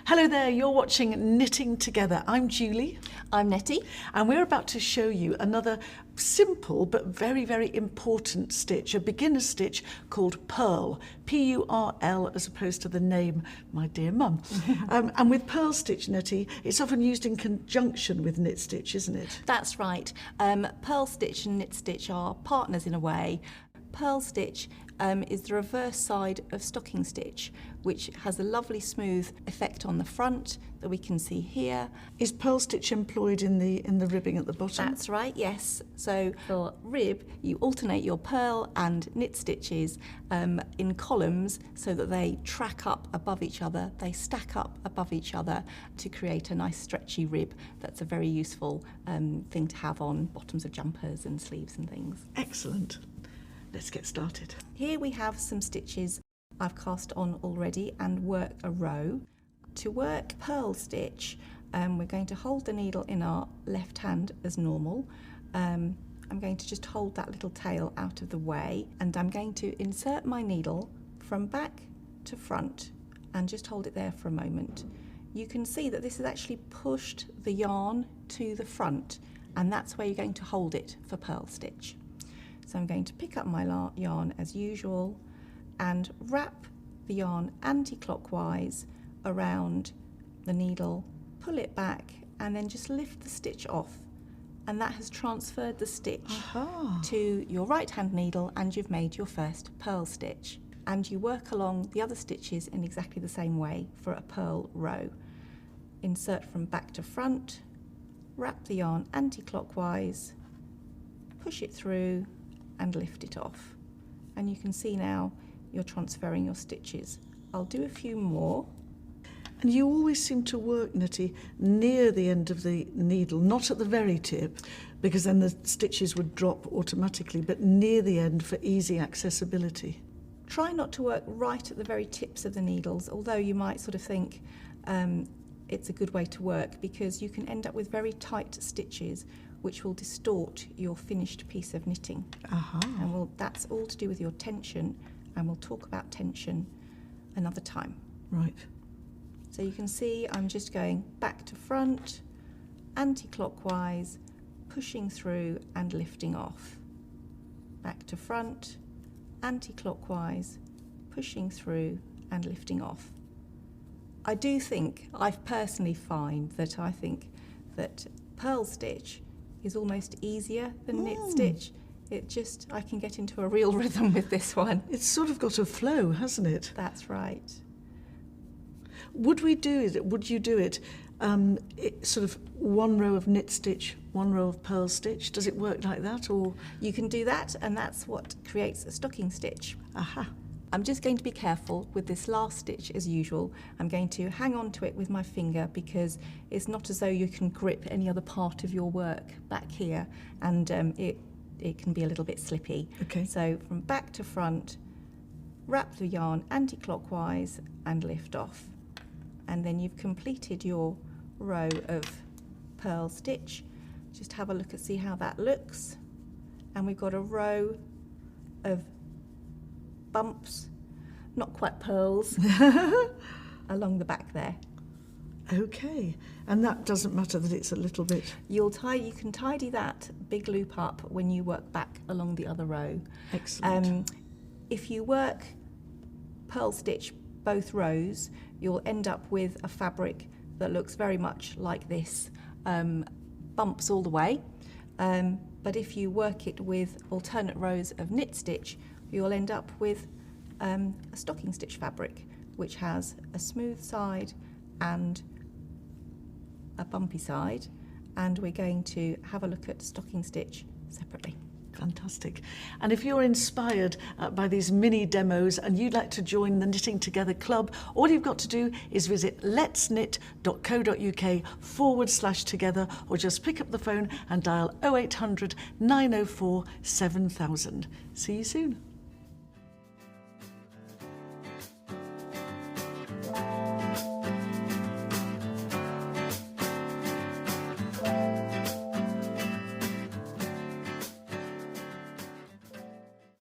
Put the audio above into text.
Hello there, you're watching Knitting Together. I'm Julie. I'm Nettie. And we're about to show you another simple but very, very important stitch, a beginner stitch called Purl, P-U-R-L, as opposed to the name My Dear Mum. And with purl stitch, Nettie, it's often used in conjunction with knit stitch, isn't it? That's right. Purl stitch and knit stitch are partners in a way. Purl stitch is the reverse side of stocking stitch, which has a lovely smooth effect on the front that we can see here. Is purl stitch employed in the ribbing at the bottom? That's right, yes. So for rib, you alternate your purl and knit stitches in columns so that they track up above each other, they stack up above each other to create a nice stretchy rib. That's a very useful thing to have on bottoms of jumpers and sleeves and things. Excellent. Let's get started. Here we have some stitches I've cast on already and work a row. To work purl stitch, we're going to hold the needle in our left hand as normal. I'm going to just hold that little tail out of the way, and I'm going to insert my needle from back to front and just hold it there for a moment. You can see that this has actually pushed the yarn to the front, and that's where you're going to hold it for purl stitch. So I'm going to pick up my yarn as usual and wrap the yarn anti-clockwise around the needle, pull it back, and then just lift the stitch off. And that has transferred the stitch to your right hand needle, and you've made your first purl stitch. And you work along the other stitches in exactly the same way for a purl row. Insert from back to front, wrap the yarn anti-clockwise, push it through, and lift it off. And you can see now you're transferring your stitches. I'll do a few more. And you always seem to work, Nettie, near the end of the needle, not at the very tip, because then the stitches would drop automatically, but near the end for easy accessibility. Try not to work right at the very tips of the needles, although you might sort of think it's a good way to work, because you can end up with very tight stitches which will distort your finished piece of knitting. And that's all to do with your tension, and we'll talk about tension another time. Right. So you can see I'm just going back to front, anti-clockwise, pushing through and lifting off. Back to front, anti-clockwise, pushing through and lifting off. I personally find that I think that purl stitch is almost easier than knit stitch. I can get into a real rhythm with this one. It's sort of got a flow, hasn't it? That's right. Would you do it sort of one row of knit stitch, one row of purl stitch? Does it work like that, or? You can do that, and that's what creates a stocking stitch. I'm just going to be careful with this last stitch as usual. I'm going to hang on to it with my finger, because it's not as though you can grip any other part of your work back here, and it can be a little bit slippy. Okay. So from back to front, wrap the yarn anti-clockwise and lift off. And then you've completed your row of purl stitch. Just have a look and see how that looks. And we've got a row of bumps, not quite pearls, along the back there. Okay, and that doesn't matter that it's a little bit. You can tidy that big loop up when you work back along the other row. Excellent. If you work purl stitch both rows, you'll end up with a fabric that looks very much like this, bumps all the way. But if you work it with alternate rows of knit stitch, you'll end up with a stocking stitch fabric, which has a smooth side and a bumpy side, and we're going to have a look at stocking stitch separately. Fantastic. And if you're inspired by these mini demos and you'd like to join the Knitting Together Club, all you've got to do is visit letsknit.co.uk/together, or just pick up the phone and dial 0800 904 7000. See you soon.